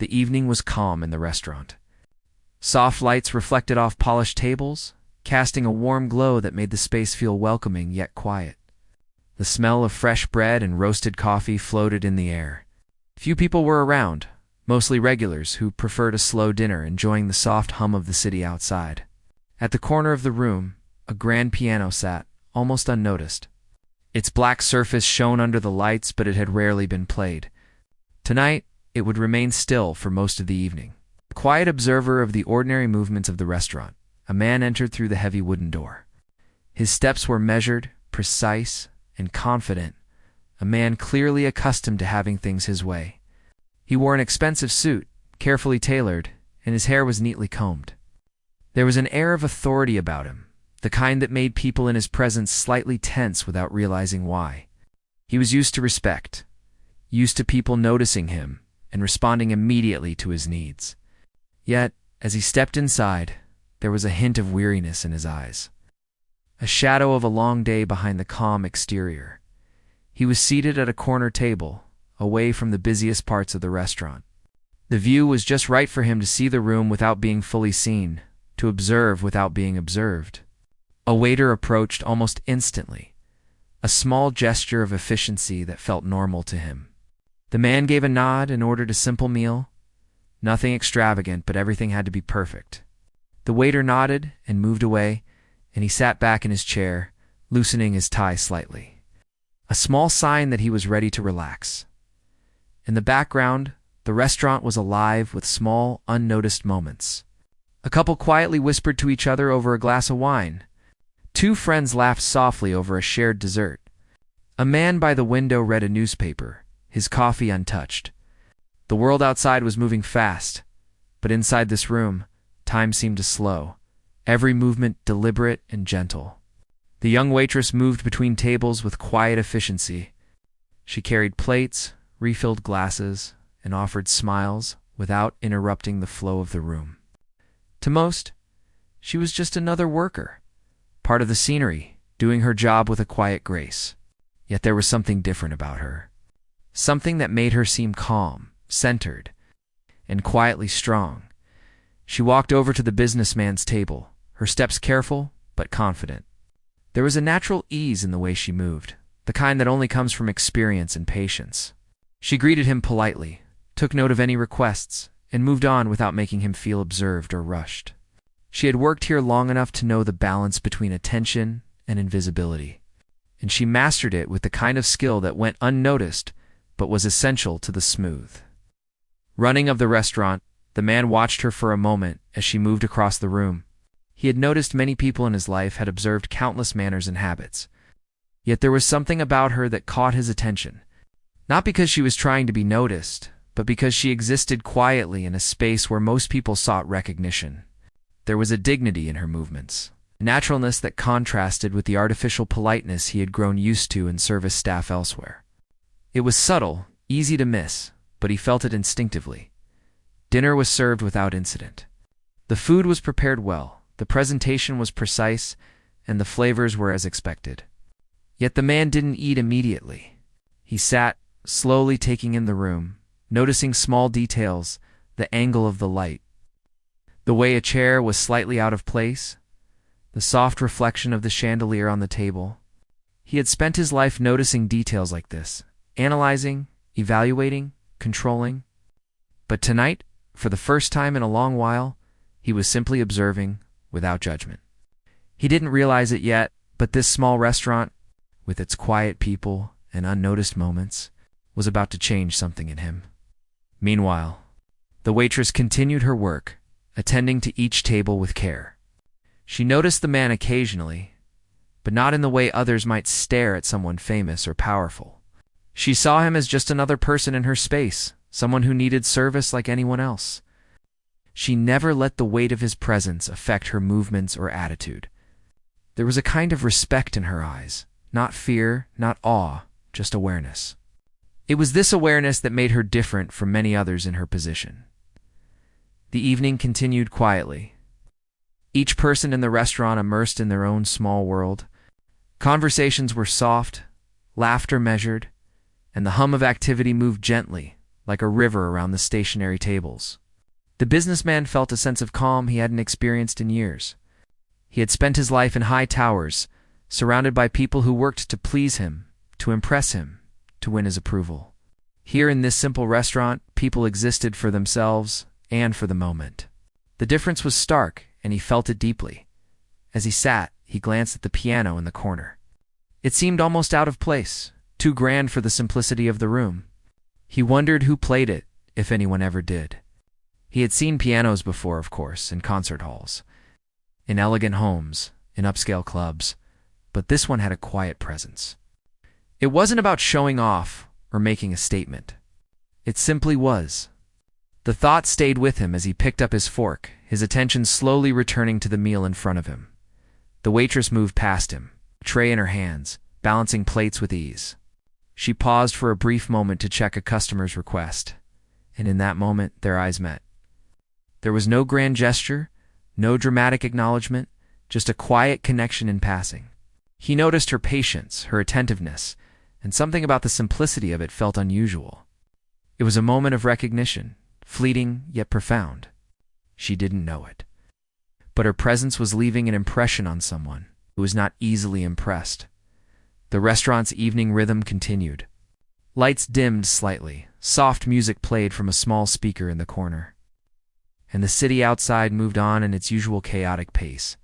The evening was calm in the restaurant. Soft lights reflected off polished tables, casting a warm glow that made the space feel welcoming yet quiet. The smell of fresh bread and roasted coffee floated in the air. Few people were around, mostly regulars who preferred a slow dinner, enjoying the soft hum of the city outside. At the corner of the room, a grand piano sat, almost unnoticed. Its black surface shone under the lights, but it had rarely been played. Tonight, it would remain still for most of the evening. A quiet observer of the ordinary movements of the restaurant, a man entered through the heavy wooden door. His steps were measured, precise, and confident, a man clearly accustomed to having things his way. He wore an expensive suit, carefully tailored, and his hair was neatly combed. There was an air of authority about him, the kind that made people in his presence slightly tense without realizing why. He was used to respect, used to people noticing him and responding immediately to his needs. Yet, as he stepped inside, there was a hint of weariness in his eyes, a shadow of a long day behind the calm exterior. He was seated at a corner table, away from the busiest parts of the restaurant. The view was just right for him to see the room without being fully seen, to observe without being observed. A waiter approached almost instantly, a small gesture of efficiency that felt normal to him. The man gave a nod and ordered a simple meal. Nothing extravagant, but everything had to be perfect. The waiter nodded and moved away, and he sat back in his chair, loosening his tie slightly. A small sign that he was ready to relax. In the background, the restaurant was alive with small, unnoticed moments. A couple quietly whispered to each other over a glass of wine. Two friends laughed softly over a shared dessert. A man by the window read a newspaper, his coffee untouched. The world outside was moving fast, but inside this room, time seemed to slow, every movement deliberate and gentle. The young waitress moved between tables with quiet efficiency. She carried plates, refilled glasses, and offered smiles without interrupting the flow of the room. To most, she was just another worker, part of the scenery, doing her job with a quiet grace. Yet there was something different about her, something that made her seem calm, centered, and quietly strong. She walked over to the businessman's table, her steps careful but confident. There was a natural ease in the way she moved, the kind that only comes from experience and patience. She greeted him politely, took note of any requests, and moved on without making him feel observed or rushed. She had worked here long enough to know the balance between attention and invisibility, and she mastered it with the kind of skill that went unnoticed but was essential to the smooth running of the restaurant. The man watched her for a moment as she moved across the room. He had noticed many people in his life, had observed countless manners and habits. Yet there was something about her that caught his attention, not because she was trying to be noticed, but because she existed quietly in a space where most people sought recognition. There was a dignity in her movements, a naturalness that contrasted with the artificial politeness he had grown used to in service staff elsewhere. It was subtle, easy to miss, but he felt it instinctively. Dinner was served without incident. The food was prepared well, the presentation was precise, and the flavors were as expected. Yet the man didn't eat immediately. He sat, slowly taking in the room, noticing small details, the angle of the light, the way a chair was slightly out of place, the soft reflection of the chandelier on the table. He had spent his life noticing details like this, analyzing, evaluating, controlling. But tonight, for the first time in a long while, he was simply observing, without judgment. He didn't realize it yet, but this small restaurant, with its quiet people and unnoticed moments, was about to change something in him. Meanwhile, the waitress continued her work, attending to each table with care. She noticed the man occasionally, but not in the way others might stare at someone famous or powerful. She saw him as just another person in her space, someone who needed service like anyone else. She never let the weight of his presence affect her movements or attitude. There was a kind of respect in her eyes, not fear, not awe, just awareness. It was this awareness that made her different from many others in her position. The evening continued quietly. Each person in the restaurant immersed in their own small world. Conversations were soft, laughter measured, and the hum of activity moved gently, like a river around the stationary tables. The businessman felt a sense of calm he hadn't experienced in years. He had spent his life in high towers, surrounded by people who worked to please him, to impress him, to win his approval. Here in this simple restaurant, people existed for themselves and for the moment. The difference was stark, and he felt it deeply. As he sat, he glanced at the piano in the corner. It seemed almost out of place, too grand for the simplicity of the room. He wondered who played it, if anyone ever did. He had seen pianos before, of course, in concert halls, in elegant homes, in upscale clubs, but this one had a quiet presence. It wasn't about showing off or making a statement. It simply was. The thought stayed with him as he picked up his fork, his attention slowly returning to the meal in front of him. The waitress moved past him, a tray in her hands, balancing plates with ease. She paused for a brief moment to check a customer's request, and in that moment their eyes met. There was no grand gesture, no dramatic acknowledgement, just a quiet connection in passing. He noticed her patience, her attentiveness, and something about the simplicity of it felt unusual. It was a moment of recognition, fleeting yet profound. She didn't know it. But her presence was leaving an impression on someone who was not easily impressed. The restaurant's evening rhythm continued. Lights dimmed slightly, soft music played from a small speaker in the corner. And the city outside moved on in its usual chaotic pace.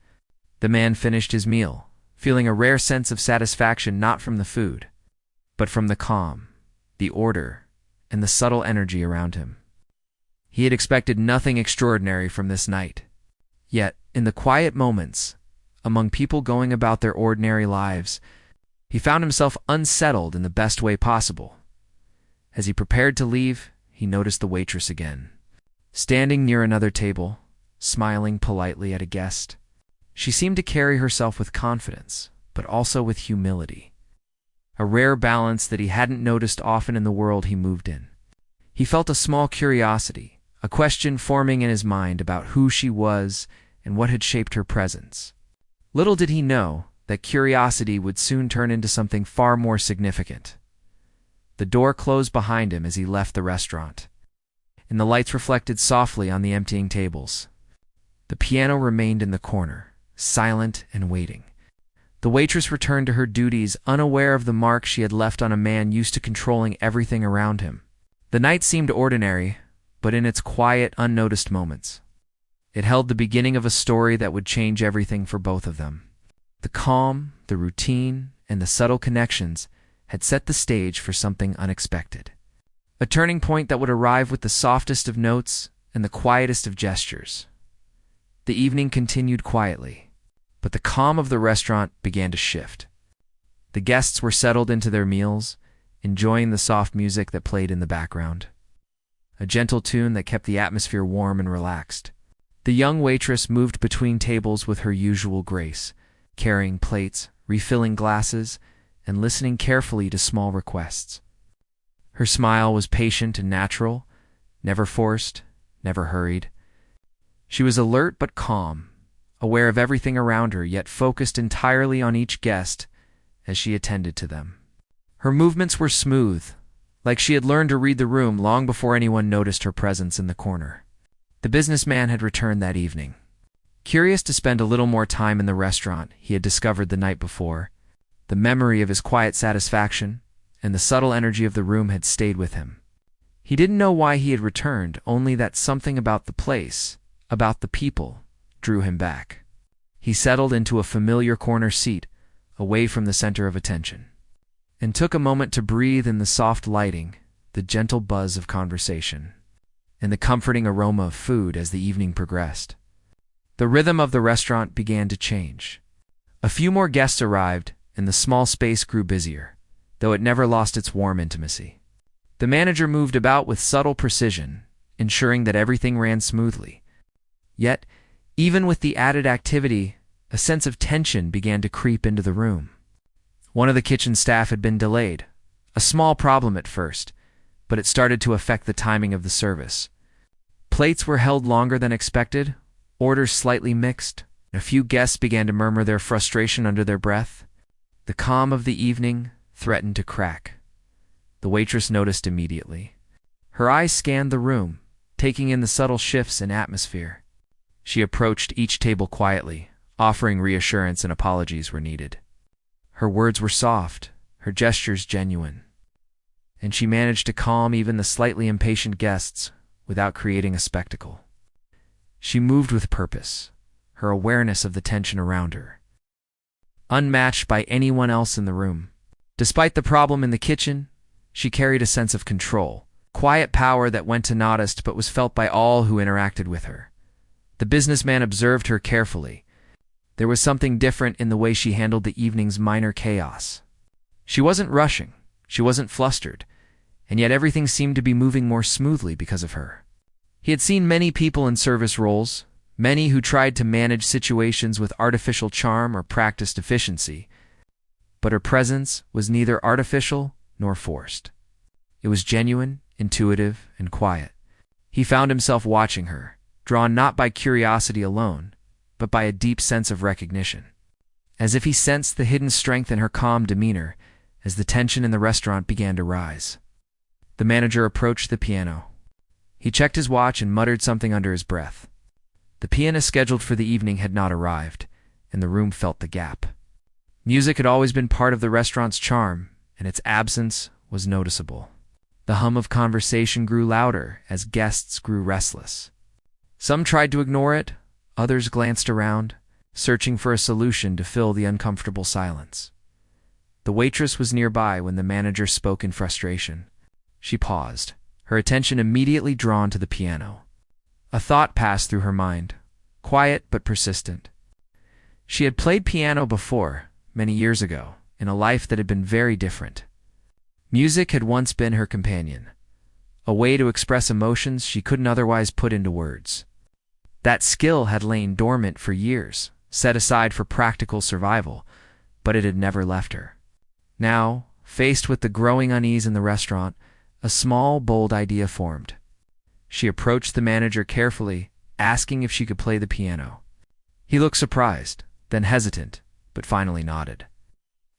The man finished his meal, feeling a rare sense of satisfaction not from the food, but from the calm, the order, and the subtle energy around him. He had expected nothing extraordinary from this night. Yet, in the quiet moments, among people going about their ordinary lives, he found himself unsettled in the best way possible. As he prepared to leave, he noticed the waitress again, standing near another table, smiling politely at a guest. She seemed to carry herself with confidence, but also with humility, a rare balance that he hadn't noticed often in the world he moved in. He felt a small curiosity, a question forming in his mind about who she was and what had shaped her presence. Little did he know that curiosity would soon turn into something far more significant. The door closed behind him as he left the restaurant, and the lights reflected softly on the emptying tables. The piano remained in the corner, silent and waiting. The waitress returned to her duties, unaware of the mark she had left on a man used to controlling everything around him. The night seemed ordinary, but in its quiet, unnoticed moments, it held the beginning of a story that would change everything for both of them. The calm, the routine, and the subtle connections had set the stage for something unexpected. A turning point that would arrive with the softest of notes and the quietest of gestures. The evening continued quietly, but the calm of the restaurant began to shift. The guests were settled into their meals, enjoying the soft music that played in the background, a gentle tune that kept the atmosphere warm and relaxed. The young waitress moved between tables with her usual grace, carrying plates, refilling glasses, and listening carefully to small requests. Her smile was patient and natural, never forced, never hurried. She was alert but calm, aware of everything around her, yet focused entirely on each guest as she attended to them. Her movements were smooth, like she had learned to read the room long before anyone noticed her presence in the corner. The businessman had returned that evening. Curious to spend a little more time in the restaurant he had discovered the night before, the memory of his quiet satisfaction and the subtle energy of the room had stayed with him. He didn't know why he had returned, only that something about the place, about the people, drew him back. He settled into a familiar corner seat, away from the center of attention, and took a moment to breathe in the soft lighting, the gentle buzz of conversation, and the comforting aroma of food as the evening progressed. The rhythm of the restaurant began to change. A few more guests arrived, and the small space grew busier, though it never lost its warm intimacy. The manager moved about with subtle precision, ensuring that everything ran smoothly. Yet, even with the added activity, a sense of tension began to creep into the room. One of the kitchen staff had been delayed, a small problem at first, but it started to affect the timing of the service. Plates were held longer than expected, orders slightly mixed, and a few guests began to murmur their frustration under their breath. The calm of the evening threatened to crack. The waitress noticed immediately. Her eyes scanned the room, taking in the subtle shifts in atmosphere. She approached each table quietly, offering reassurance and apologies where needed. Her words were soft, her gestures genuine, and she managed to calm even the slightly impatient guests without creating a spectacle. She moved with purpose, her awareness of the tension around her unmatched by anyone else in the room. Despite the problem in the kitchen, she carried a sense of control, quiet power that went unnoticed but was felt by all who interacted with her. The businessman observed her carefully. There was something different in the way she handled the evening's minor chaos. She wasn't rushing, she wasn't flustered, and yet everything seemed to be moving more smoothly because of her. He had seen many people in service roles, many who tried to manage situations with artificial charm or practiced efficiency, but her presence was neither artificial nor forced. It was genuine, intuitive, and quiet. He found himself watching her, drawn not by curiosity alone, but by a deep sense of recognition. As if he sensed the hidden strength in her calm demeanor as the tension in the restaurant began to rise. The manager approached the piano. He checked his watch and muttered something under his breath. The pianist scheduled for the evening had not arrived, and the room felt the gap. Music had always been part of the restaurant's charm, and its absence was noticeable. The hum of conversation grew louder as guests grew restless. Some tried to ignore it, others glanced around, searching for a solution to fill the uncomfortable silence. The waitress was nearby when the manager spoke in frustration. She paused, her attention immediately drawn to the piano. A thought passed through her mind, quiet but persistent. She had played piano before, many years ago, in a life that had been very different. Music had once been her companion, a way to express emotions she couldn't otherwise put into words. That skill had lain dormant for years, set aside for practical survival, but it had never left her. Now, faced with the growing unease in the restaurant, a small, bold idea formed. She approached the manager carefully, asking if she could play the piano. He looked surprised, then hesitant, but finally nodded.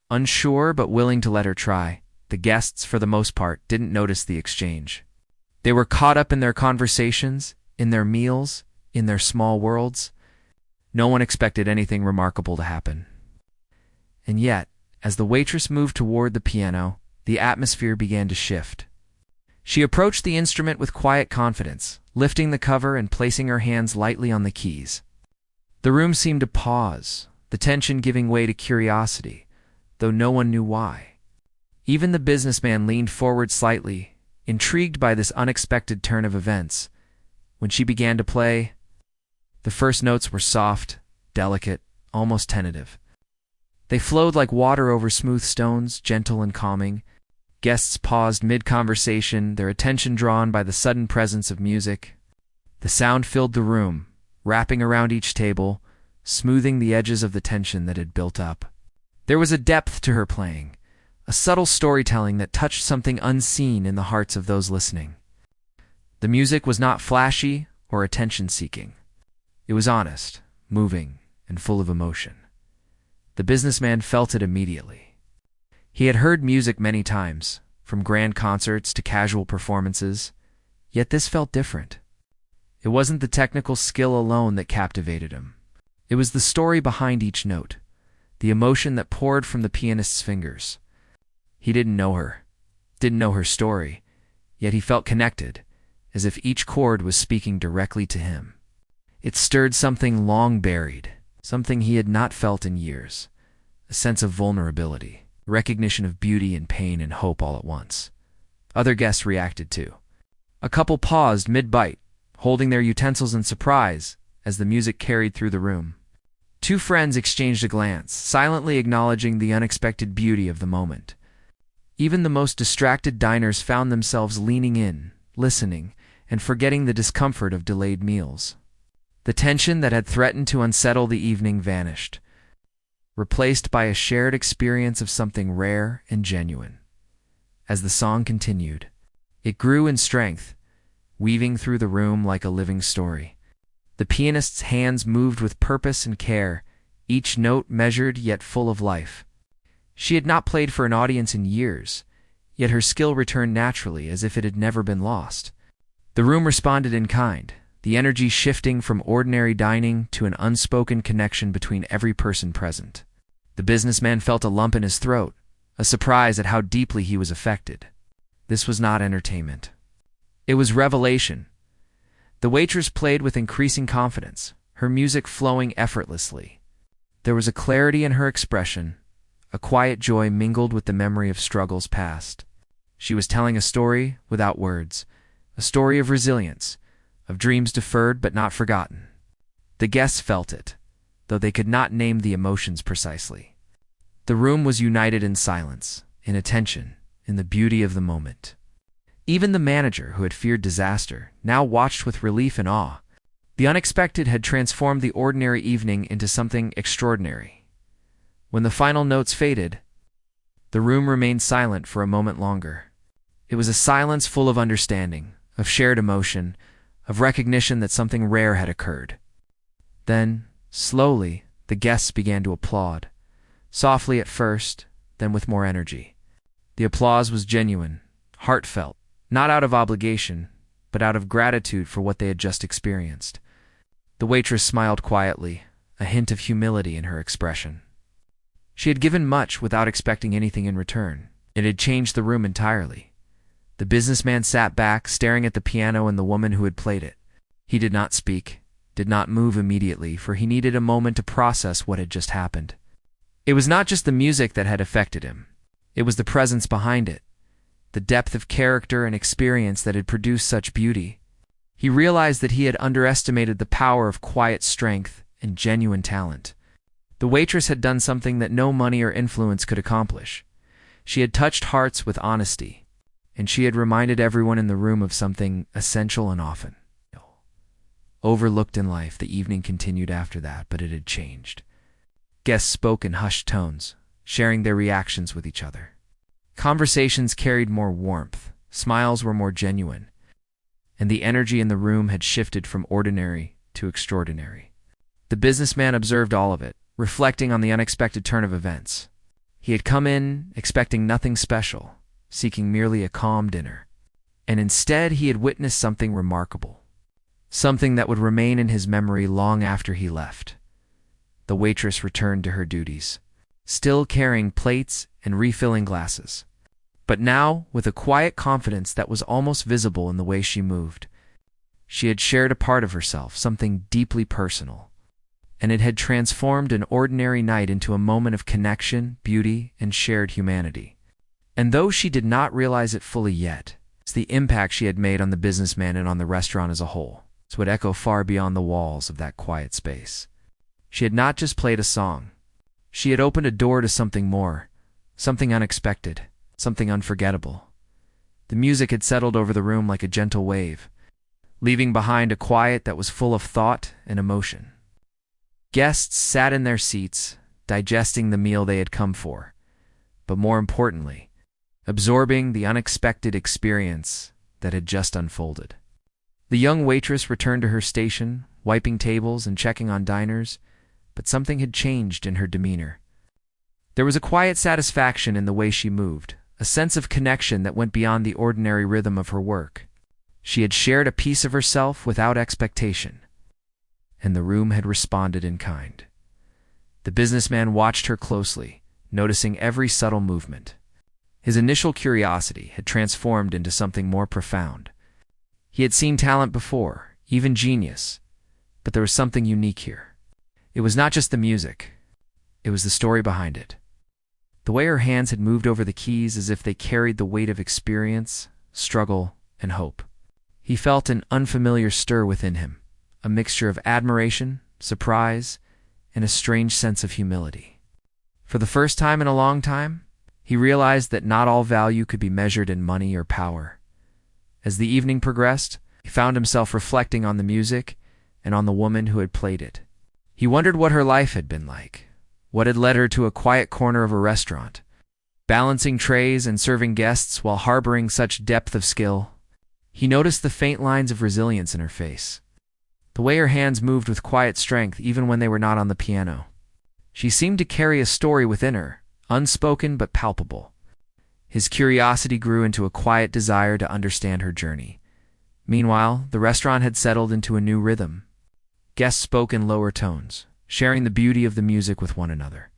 Unsure but willing to let her try, the guests, for the most part, didn't notice the exchange. They were caught up in their conversations, in their meals, in their small worlds. No one expected anything remarkable to happen. And yet, as the waitress moved toward the piano, the atmosphere began to shift. She approached the instrument with quiet confidence, lifting the cover and placing her hands lightly on the keys. The room seemed to pause, the tension giving way to curiosity, though no one knew why. Even the businessman leaned forward slightly, intrigued by this unexpected turn of events. When she began to play, the first notes were soft, delicate, almost tentative. They flowed like water over smooth stones, gentle and calming. Guests paused mid-conversation, their attention drawn by the sudden presence of music. The sound filled the room, wrapping around each table, smoothing the edges of the tension that had built up. There was a depth to her playing, a subtle storytelling that touched something unseen in the hearts of those listening. The music was not flashy or attention-seeking. It was honest, moving, and full of emotion. The businessman felt it immediately. He had heard music many times, from grand concerts to casual performances, yet this felt different. It wasn't the technical skill alone that captivated him. It was the story behind each note, the emotion that poured from the pianist's fingers. He didn't know her story, yet he felt connected, as if each chord was speaking directly to him. It stirred something long buried, something he had not felt in years, a sense of vulnerability, recognition of beauty and pain and hope all at once. Other guests reacted too. A couple paused mid-bite, holding their utensils in surprise as the music carried through the room. Two friends exchanged a glance, silently acknowledging the unexpected beauty of the moment. Even the most distracted diners found themselves leaning in, listening, and forgetting the discomfort of delayed meals. The tension that had threatened to unsettle the evening vanished, replaced by a shared experience of something rare and genuine. As the song continued, it grew in strength, weaving through the room like a living story. The pianist's hands moved with purpose and care, each note measured yet full of life. She had not played for an audience in years, yet her skill returned naturally as if it had never been lost. The room responded in kind, the energy shifting from ordinary dining to an unspoken connection between every person present. The businessman felt a lump in his throat, a surprise at how deeply he was affected. This was not entertainment. It was revelation. The waitress played with increasing confidence, her music flowing effortlessly. There was a clarity in her expression, a quiet joy mingled with the memory of struggles past. She was telling a story without words, a story of resilience, of dreams deferred but not forgotten. The guests felt it, though they could not name the emotions precisely. The room was united in silence, in attention, in the beauty of the moment. Even the manager, who had feared disaster, now watched with relief and awe. The unexpected had transformed the ordinary evening into something extraordinary. When the final notes faded, the room remained silent for a moment longer. It was a silence full of understanding, of shared emotion, of recognition that something rare had occurred. Then, slowly, the guests began to applaud, softly at first, then with more energy. The applause was genuine, heartfelt, not out of obligation, but out of gratitude for what they had just experienced. The waitress smiled quietly, a hint of humility in her expression. She had given much without expecting anything in return. It had changed the room entirely. The businessman sat back, staring at the piano and the woman who had played it. He did not speak, did not move immediately, for he needed a moment to process what had just happened. It was not just the music that had affected him. It was the presence behind it, the depth of character and experience that had produced such beauty. He realized that he had underestimated the power of quiet strength and genuine talent. The waitress had done something that no money or influence could accomplish. She had touched hearts with honesty, and she had reminded everyone in the room of something essential and often overlooked in life. The evening continued after that, but it had changed. Guests spoke in hushed tones, sharing their reactions with each other. Conversations carried more warmth, smiles were more genuine, and the energy in the room had shifted from ordinary to extraordinary. The businessman observed all of it, reflecting on the unexpected turn of events. He had come in expecting nothing special, seeking merely a calm dinner, and instead he had witnessed something remarkable, something that would remain in his memory long after he left. The waitress returned to her duties, still carrying plates and refilling glasses, but now with a quiet confidence that was almost visible in the way she moved. She had shared a part of herself, something deeply personal, and it had transformed an ordinary night into a moment of connection, beauty, and shared humanity. And though she did not realize it fully yet, the impact she had made on the businessman and on the restaurant as a whole would echo far beyond the walls of that quiet space. She had not just played a song. She had opened a door to something more, something unexpected, something unforgettable. The music had settled over the room like a gentle wave, leaving behind a quiet that was full of thought and emotion. Guests sat in their seats, digesting the meal they had come for, but more importantly, absorbing the unexpected experience that had just unfolded. The young waitress returned to her station, wiping tables and checking on diners, but something had changed in her demeanor. There was a quiet satisfaction in the way she moved, a sense of connection that went beyond the ordinary rhythm of her work. She had shared a piece of herself without expectation, and the room had responded in kind. The businessman watched her closely, noticing every subtle movement. His initial curiosity had transformed into something more profound. He had seen talent before, even genius, but there was something unique here. It was not just the music, it was the story behind it. The way her hands had moved over the keys as if they carried the weight of experience, struggle, and hope. He felt an unfamiliar stir within him, a mixture of admiration, surprise, and a strange sense of humility. For the first time in a long time, he realized that not all value could be measured in money or power. As the evening progressed, he found himself reflecting on the music and on the woman who had played it. He wondered what her life had been like, what had led her to a quiet corner of a restaurant, balancing trays and serving guests while harboring such depth of skill. He noticed the faint lines of resilience in her face, the way her hands moved with quiet strength even when they were not on the piano. She seemed to carry a story within her, unspoken but palpable. His curiosity grew into a quiet desire to understand her journey. Meanwhile, the restaurant had settled into a new rhythm. Guests spoke in lower tones, sharing the beauty of the music with one another.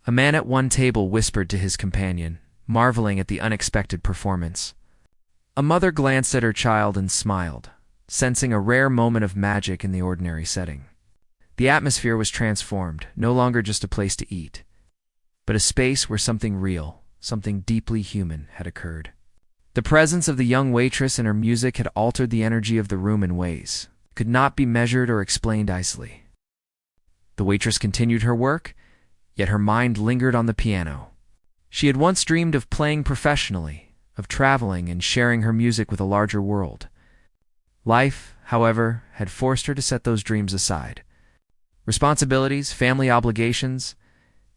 A man at one table whispered to his companion, marveling at the unexpected performance. A mother glanced at her child and smiled, sensing a rare moment of magic in the ordinary setting. The atmosphere was transformed, no longer just a place to eat, but a space where something real, something deeply human had occurred. The presence of the young waitress and her music had altered the energy of the room in ways that could not be measured or explained easily. The waitress continued her work, yet her mind lingered on the piano. She had once dreamed of playing professionally, of traveling and sharing her music with a larger world. Life, however, had forced her to set those dreams aside. Responsibilities, family obligations,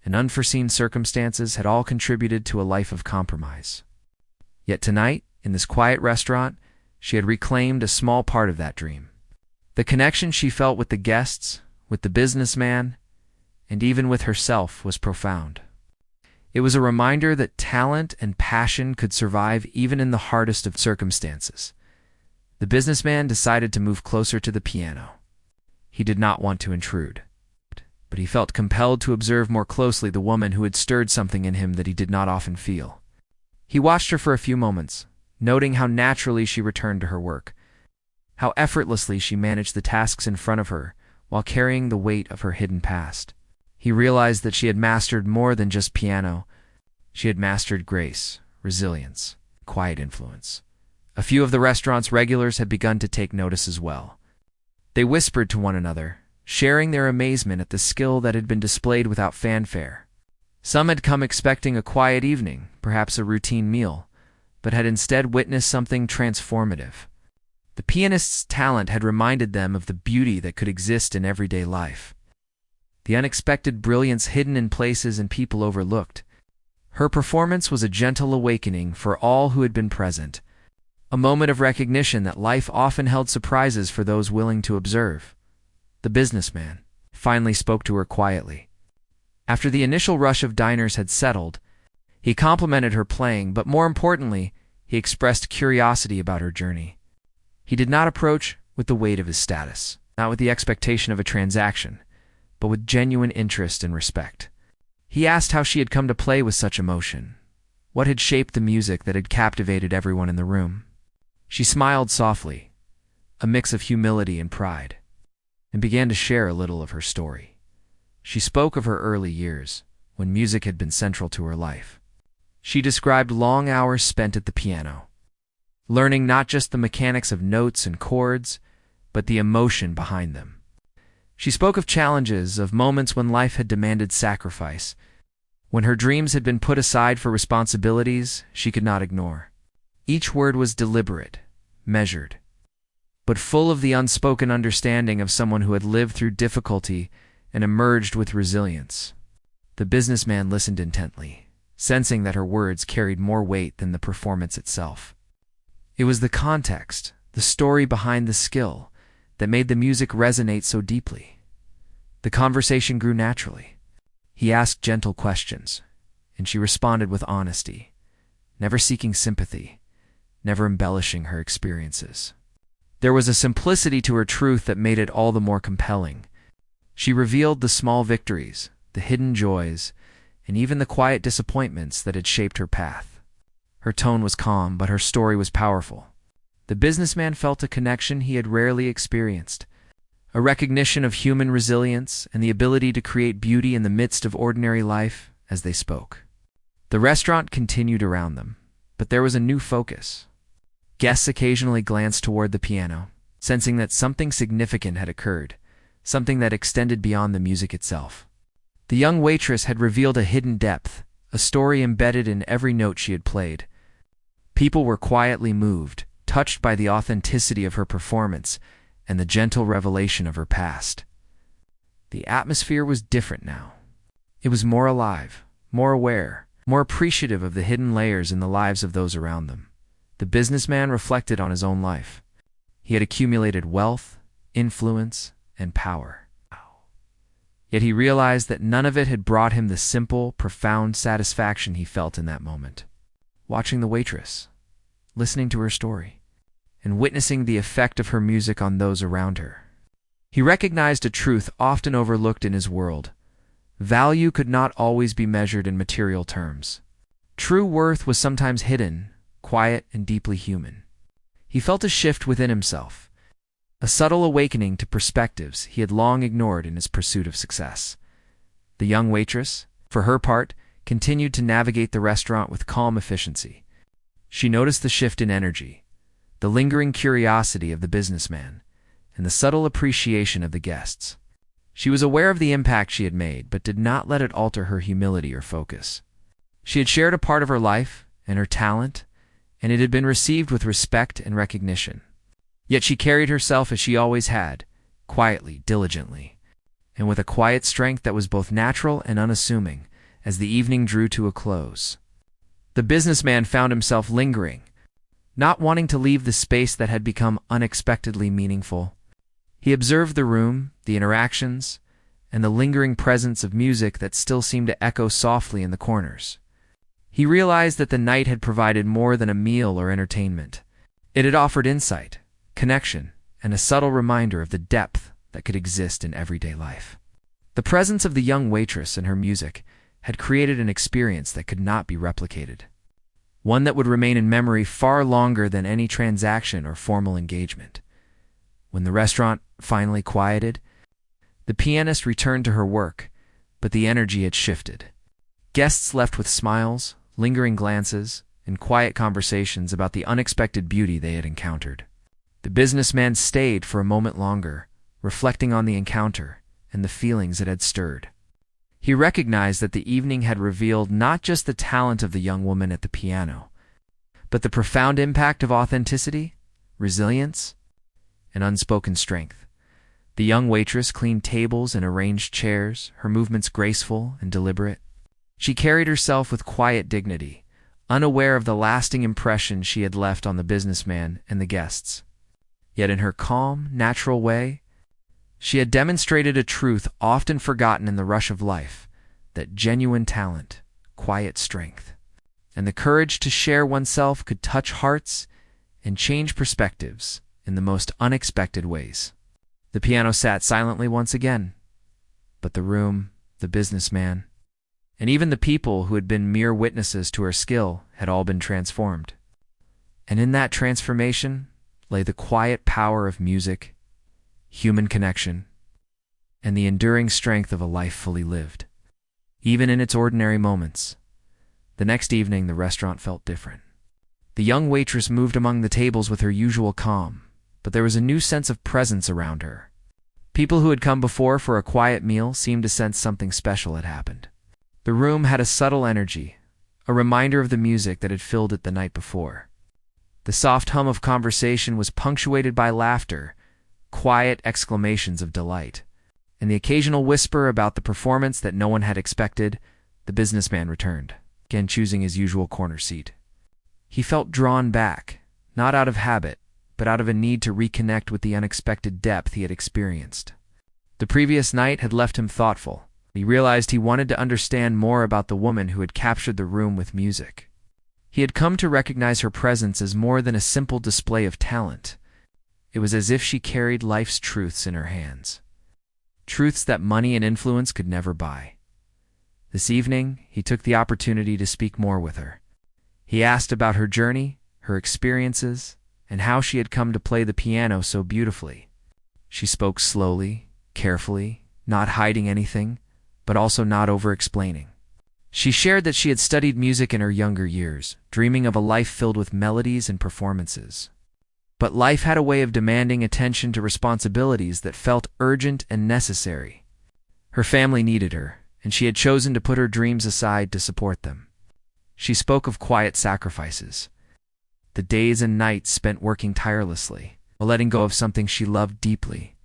and unforeseen circumstances had all contributed to a life of compromise. Yet tonight, in this quiet restaurant, she had reclaimed a small part of that dream. The connection she felt with the guests, with the businessman, and even with herself was profound. It was a reminder that talent and passion could survive even in the hardest of circumstances. The businessman decided to move closer to the piano. He did not want to intrude, but he felt compelled to observe more closely the woman who had stirred something in him that he did not often feel. He watched her for a few moments, noting how naturally she returned to her work, how effortlessly she managed the tasks in front of her while carrying the weight of her hidden past. He realized that she had mastered more than just piano. She had mastered grace, resilience, quiet influence. A few of the restaurant's regulars had begun to take notice as well. They whispered to one another, sharing their amazement at the skill that had been displayed without fanfare. Some had come expecting a quiet evening, perhaps a routine meal, but had instead witnessed something transformative. The pianist's talent had reminded them of the beauty that could exist in everyday life. The unexpected brilliance hidden in places and people overlooked. Her performance was a gentle awakening for all who had been present, a moment of recognition that life often held surprises for those willing to observe. The businessman finally spoke to her quietly. After the initial rush of diners had settled, he complimented her playing, but more importantly, he expressed curiosity about her journey. He did not approach with the weight of his status, not with the expectation of a transaction, but with genuine interest and respect. He asked how she had come to play with such emotion, what had shaped the music that had captivated everyone in the room. She smiled softly, a mix of humility and pride, and began to share a little of her story. She spoke of her early years, when music had been central to her life. She described long hours spent at the piano, learning not just the mechanics of notes and chords, but the emotion behind them. She spoke of challenges, of moments when life had demanded sacrifice, when her dreams had been put aside for responsibilities she could not ignore. Each word was deliberate, measured, but full of the unspoken understanding of someone who had lived through difficulty and emerged with resilience. The businessman listened intently, sensing that her words carried more weight than the performance itself. It was the context, the story behind the skill, that made the music resonate so deeply. The conversation grew naturally. He asked gentle questions, and she responded with honesty, never seeking sympathy, never embellishing her experiences. There was a simplicity to her truth that made it all the more compelling. She revealed the small victories, the hidden joys, and even the quiet disappointments that had shaped her path. Her tone was calm, but her story was powerful. The businessman felt a connection he had rarely experienced, a recognition of human resilience and the ability to create beauty in the midst of ordinary life as they spoke. The restaurant continued around them, but there was a new focus. Guests occasionally glanced toward the piano, sensing that something significant had occurred, something that extended beyond the music itself. The young waitress had revealed a hidden depth, a story embedded in every note she had played. People were quietly moved, touched by the authenticity of her performance and the gentle revelation of her past. The atmosphere was different now. It was more alive, more aware, more appreciative of the hidden layers in the lives of those around them. The businessman reflected on his own life. He had accumulated wealth, influence, and power. Yet he realized that none of it had brought him the simple, profound satisfaction he felt in that moment. watching the waitress, listening to her story, and witnessing the effect of her music on those around her. He recognized a truth often overlooked in his world. Value could not always be measured in material terms. True worth was sometimes hidden, quiet, and deeply human. He felt a shift within himself, a subtle awakening to perspectives he had long ignored in his pursuit of success. The young waitress, for her part, continued to navigate the restaurant with calm efficiency. She noticed the shift in energy, the lingering curiosity of the businessman, and the subtle appreciation of the guests. She was aware of the impact she had made, but did not let it alter her humility or focus. She had shared a part of her life and her talent, and it had been received with respect and recognition. Yet she carried herself as she always had, quietly, diligently, and with a quiet strength that was both natural and unassuming as the evening drew to a close. The businessman found himself lingering, not wanting to leave the space that had become unexpectedly meaningful. He observed the room, the interactions, and the lingering presence of music that still seemed to echo softly in the corners. He realized that the night had provided more than a meal or entertainment. It had offered insight, connection, and a subtle reminder of the depth that could exist in everyday life. The presence of the young waitress and her music had created an experience that could not be replicated, one that would remain in memory far longer than any transaction or formal engagement. When the restaurant finally quieted, the pianist returned to her work, but the energy had shifted. Guests left with smiles, lingering glances, and quiet conversations about the unexpected beauty they had encountered. The businessman stayed for a moment longer, reflecting on the encounter and the feelings it had stirred. He recognized that the evening had revealed not just the talent of the young woman at the piano, but the profound impact of authenticity, resilience, and unspoken strength. The young waitress cleaned tables and arranged chairs, her movements graceful and deliberate. She carried herself with quiet dignity, unaware of the lasting impression she had left on the businessman and the guests. Yet in her calm, natural way, she had demonstrated a truth often forgotten in the rush of life, that genuine talent, quiet strength, and the courage to share oneself could touch hearts and change perspectives in the most unexpected ways. The piano sat silently once again, but the room, the businessman, and even the people who had been mere witnesses to her skill had all been transformed. And in that transformation lay the quiet power of music, human connection, and the enduring strength of a life fully lived. Even in its ordinary moments, the next evening the restaurant felt different. The young waitress moved among the tables with her usual calm, but there was a new sense of presence around her. People who had come before for a quiet meal seemed to sense something special had happened. The room had a subtle energy, a reminder of the music that had filled it the night before. The soft hum of conversation was punctuated by laughter, quiet exclamations of delight, and the occasional whisper about the performance that no one had expected. The businessman returned, again choosing his usual corner seat. He felt drawn back, not out of habit, but out of a need to reconnect with the unexpected depth he had experienced. The previous night had left him thoughtful. He realized he wanted to understand more about the woman who had captured the room with music. He had come to recognize her presence as more than a simple display of talent. It was as if she carried life's truths in her hands, truths that money and influence could never buy. This evening, he took the opportunity to speak more with her. He asked about her journey, her experiences, and how she had come to play the piano so beautifully. She spoke slowly, carefully, not hiding anything, but also not over-explaining. She shared that she had studied music in her younger years, dreaming of a life filled with melodies and performances. But life had a way of demanding attention to responsibilities that felt urgent and necessary. Her family needed her, and she had chosen to put her dreams aside to support them. She spoke of quiet sacrifices, the days and nights spent working tirelessly, while letting go of something she loved deeply.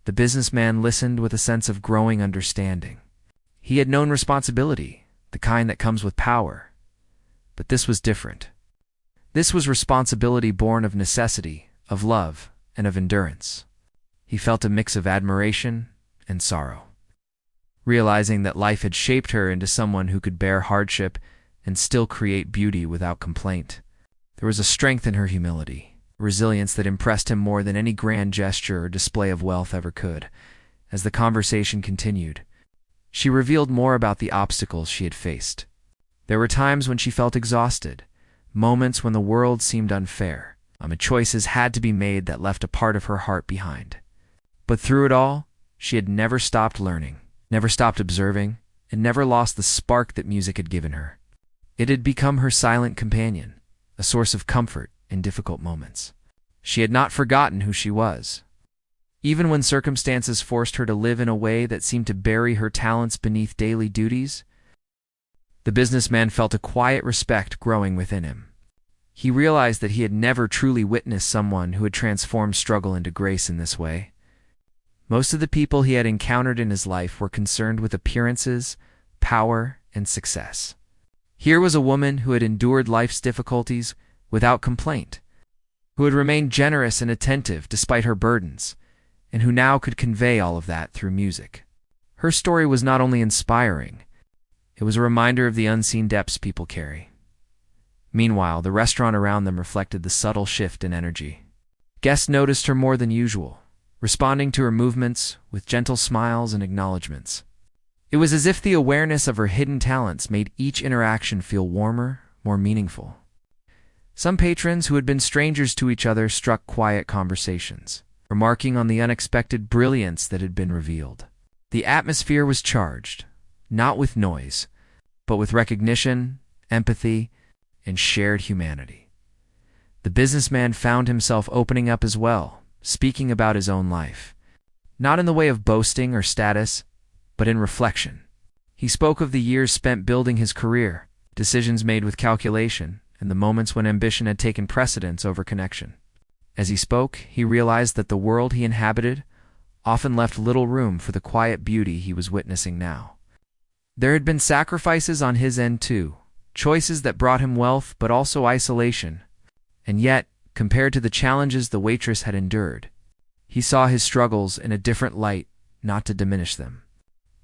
The businessman listened with a sense of growing understanding. He had known responsibility, the kind that comes with power. But this was different. This was responsibility born of necessity, of love, and of endurance. He felt a mix of admiration and sorrow, realizing that life had shaped her into someone who could bear hardship and still create beauty without complaint. There was a strength in her humility, resilience that impressed him more than any grand gesture or display of wealth ever could. As the conversation continued, she revealed more about the obstacles she had faced. There were times when she felt exhausted, moments when the world seemed unfair. Choices had to be made that left a part of her heart behind. But through it all, she had never stopped learning, never stopped observing, and never lost the spark that music had given her. It had become her silent companion, a source of comfort in difficult moments. She had not forgotten who she was. Even when circumstances forced her to live in a way that seemed to bury her talents beneath daily duties, the businessman felt a quiet respect growing within him. He realized that he had never truly witnessed someone who had transformed struggle into grace in this way. Most of the people he had encountered in his life were concerned with appearances, power, and success. Here was a woman who had endured life's difficulties without complaint, who had remained generous and attentive despite her burdens, and who now could convey all of that through music. Her story was not only inspiring, it was a reminder of the unseen depths people carry. Meanwhile, the restaurant around them reflected the subtle shift in energy. Guests noticed her more than usual, responding to her movements with gentle smiles and acknowledgments. It was as if the awareness of her hidden talents made each interaction feel warmer, more meaningful. Some patrons who had been strangers to each other struck quiet conversations, remarking on the unexpected brilliance that had been revealed. The atmosphere was charged, not with noise, but with recognition, empathy, and shared humanity. The businessman found himself opening up as well, speaking about his own life, not in the way of boasting or status, but in reflection. He spoke of the years spent building his career, decisions made with calculation, and the moments when ambition had taken precedence over connection. As he spoke, he realized that the world he inhabited often left little room for the quiet beauty he was witnessing now. There had been sacrifices on his end too, choices that brought him wealth but also isolation. And yet, compared to the challenges the waitress had endured, he saw his struggles in a different light, not to diminish them,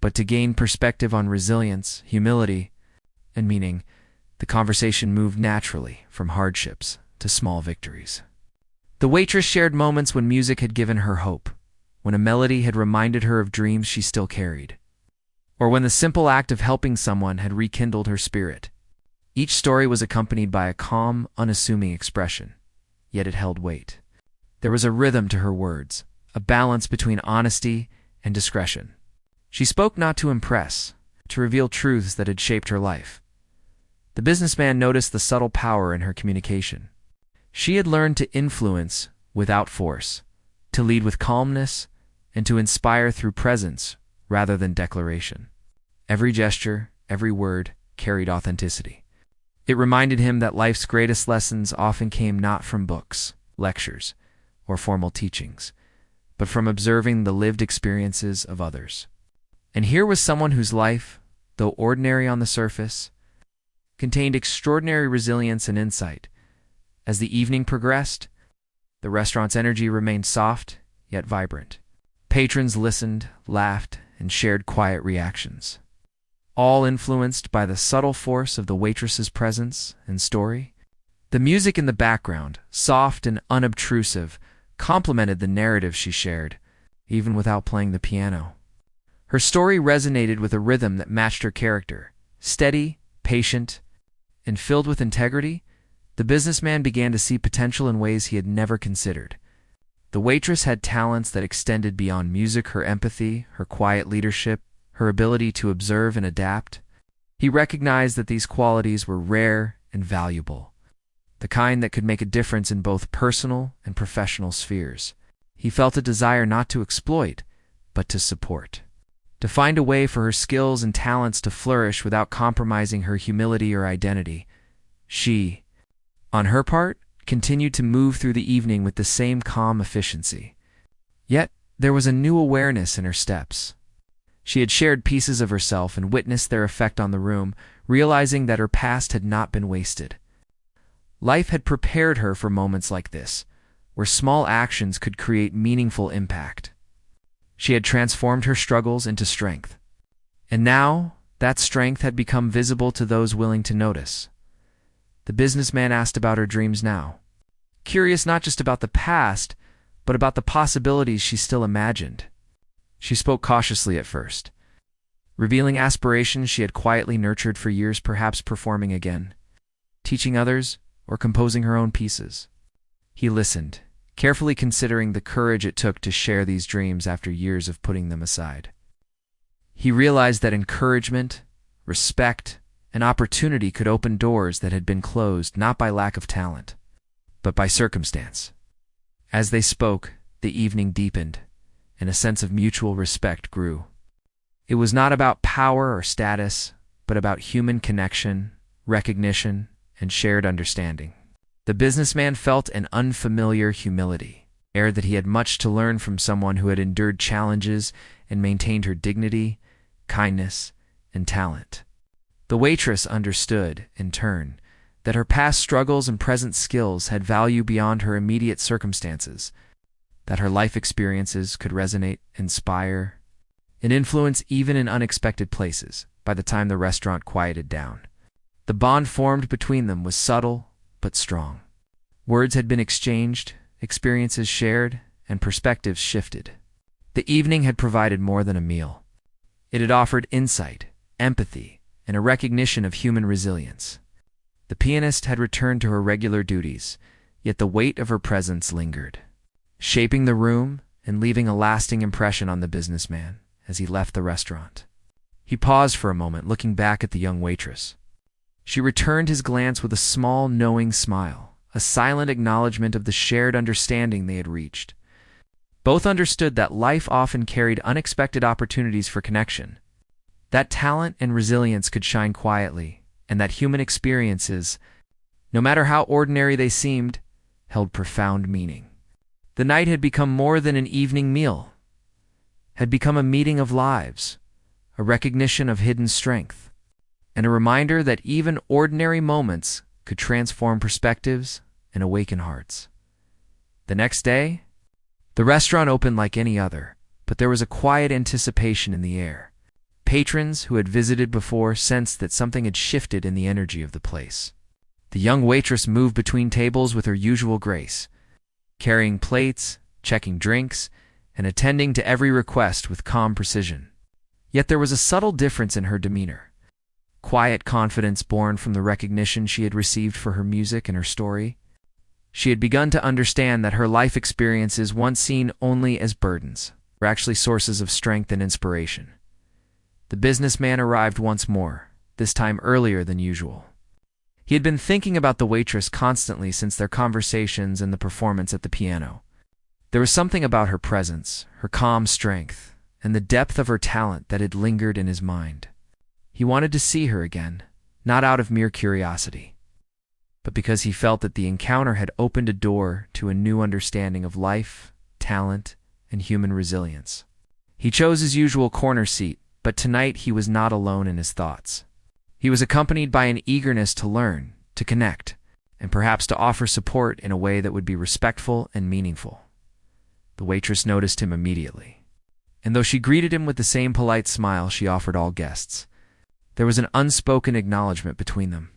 but to gain perspective on resilience, humility, and meaning. The conversation moved naturally from hardships to small victories. The waitress shared moments when music had given her hope, when a melody had reminded her of dreams she still carried, or when the simple act of helping someone had rekindled her spirit. Each story was accompanied by a calm, unassuming expression, yet it held weight. There was a rhythm to her words, a balance between honesty and discretion. She spoke not to impress, to reveal truths that had shaped her life. The businessman noticed the subtle power in her communication. She had learned to influence without force, to lead with calmness, and to inspire through presence rather than declaration. Every gesture, every word carried authenticity. It reminded him that life's greatest lessons often came not from books, lectures, or formal teachings, but from observing the lived experiences of others. And here was someone whose life, though ordinary on the surface, contained extraordinary resilience and insight. As the evening progressed, the restaurant's energy remained soft yet vibrant. Patrons listened, laughed, and shared quiet reactions, all influenced by the subtle force of the waitress's presence and story. The music in the background, soft and unobtrusive, complemented the narrative she shared, even without playing the piano. Her story resonated with a rhythm that matched her character, steady, patient, and filled with integrity. The businessman began to see potential in ways he had never considered. The waitress had talents that extended beyond music: her empathy, her quiet leadership, her ability to observe and adapt. He recognized that these qualities were rare and valuable, the kind that could make a difference in both personal and professional spheres. He felt a desire not to exploit, but to support, to find a way for her skills and talents to flourish without compromising her humility or identity. She, on her part, continued to move through the evening with the same calm efficiency. Yet, there was a new awareness in her steps. She had shared pieces of herself and witnessed their effect on the room, realizing that her past had not been wasted. Life had prepared her for moments like this, where small actions could create meaningful impact. She had transformed her struggles into strength. And now, That strength had become visible to those willing to notice. The businessman asked about her dreams now, curious not just about the past, but about the possibilities she still imagined. She spoke cautiously at first, revealing aspirations she had quietly nurtured for years, perhaps performing again, teaching others, or composing her own pieces. He listened, carefully considering the courage it took to share these dreams after years of putting them aside. He realized that encouragement, respect, and opportunity could open doors that had been closed not by lack of talent, but by circumstance. As they spoke, the evening deepened, and a sense of mutual respect grew. It was not about power or status, but about human connection, recognition, and shared understanding. The businessman felt an unfamiliar humility, aware that he had much to learn from someone who had endured challenges and maintained her dignity, kindness, and talent. The waitress understood, in turn, that her past struggles and present skills had value beyond her immediate circumstances, that her life experiences could resonate, inspire, and influence even in unexpected places. By the time the restaurant quieted down, the bond formed between them was subtle but strong. Words had been exchanged, experiences shared, and perspectives shifted. The evening had provided more than a meal. It had offered insight, empathy, and a recognition of human resilience. The pianist had returned to her regular duties, yet the weight of her presence lingered, shaping the room and leaving a lasting impression on the businessman as he left the restaurant. He paused for a moment, looking back at the young waitress. She returned his glance with a small, knowing smile, a silent acknowledgement of the shared understanding they had reached. Both understood that life often carried unexpected opportunities for connection, that talent and resilience could shine quietly, and that human experiences, no matter how ordinary they seemed, held profound meaning. The night had become more than an evening meal, had become a meeting of lives, a recognition of hidden strength, and a reminder that even ordinary moments could transform perspectives and awaken hearts. The next day, the restaurant opened like any other, but there was a quiet anticipation in the air. Patrons who had visited before sensed that something had shifted in the energy of the place. The young waitress moved between tables with her usual grace, carrying plates, checking drinks, and attending to every request with calm precision. Yet there was a subtle difference in her demeanor. Quiet confidence born from the recognition she had received for her music and her story. She had begun to understand that her life experiences, once seen only as burdens, were actually sources of strength and inspiration. The businessman arrived once more, this time earlier than usual. He had been thinking about the waitress constantly since their conversations and the performance at the piano. There was something about her presence, her calm strength, and the depth of her talent that had lingered in his mind. He wanted to see her again, not out of mere curiosity, but because he felt that the encounter had opened a door to a new understanding of life, talent, and human resilience. He chose his usual corner seat, but tonight he was not alone in his thoughts. He was accompanied by an eagerness to learn, to connect, and perhaps to offer support in a way that would be respectful and meaningful. The waitress noticed him immediately, and though she greeted him with the same polite smile she offered all guests, there was an unspoken acknowledgement between them.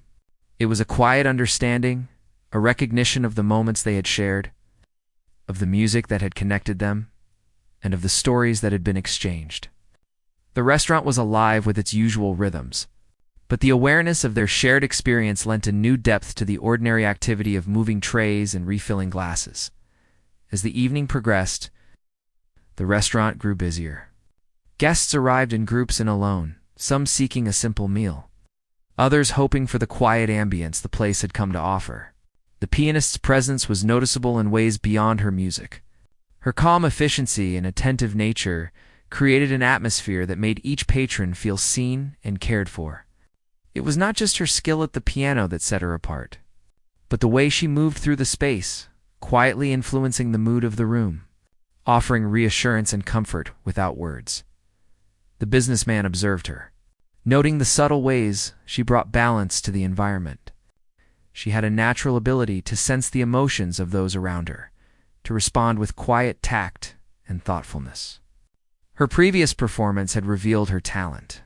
It was a quiet understanding, a recognition of the moments they had shared, of the music that had connected them, and of the stories that had been exchanged. The restaurant was alive with its usual rhythms, but the awareness of their shared experience lent a new depth to the ordinary activity of moving trays and refilling glasses. As the evening progressed, the restaurant grew busier. Guests arrived in groups and alone, some seeking a simple meal, others hoping for the quiet ambience the place had come to offer. The pianist's presence was noticeable in ways beyond her music. Her calm efficiency and attentive nature created an atmosphere that made each patron feel seen and cared for. It was not just her skill at the piano that set her apart, but the way she moved through the space, quietly influencing the mood of the room, offering reassurance and comfort without words. The businessman observed her, noting the subtle ways she brought balance to the environment. She had a natural ability to sense the emotions of those around her, to respond with quiet tact and thoughtfulness. Her previous performance had revealed her talent,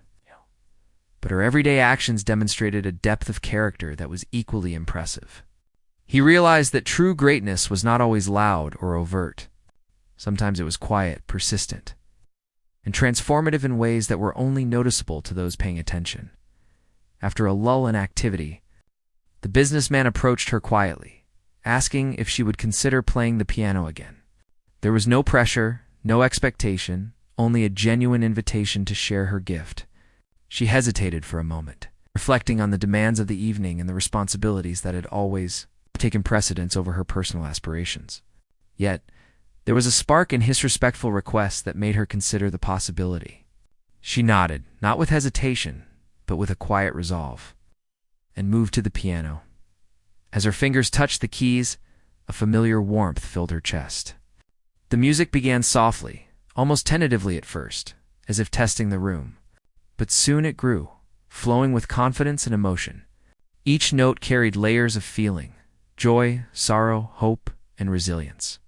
but her everyday actions demonstrated a depth of character that was equally impressive. He realized that true greatness was not always loud or overt. Sometimes it was quiet, persistent, and transformative in ways that were only noticeable to those paying attention. After a lull in activity, the businessman approached her quietly, asking if she would consider playing the piano again. There was no pressure, no expectation, only a genuine invitation to share her gift. She hesitated for a moment, reflecting on the demands of the evening and the responsibilities that had always taken precedence over her personal aspirations. Yet, there was a spark in his respectful request that made her consider the possibility. She nodded, not with hesitation, but with a quiet resolve, and moved to the piano. As her fingers touched the keys, a familiar warmth filled her chest. The music began softly, almost tentatively at first, as if testing the room. But soon it grew, flowing with confidence and emotion. Each note carried layers of feeling: joy, sorrow, hope, and resilience.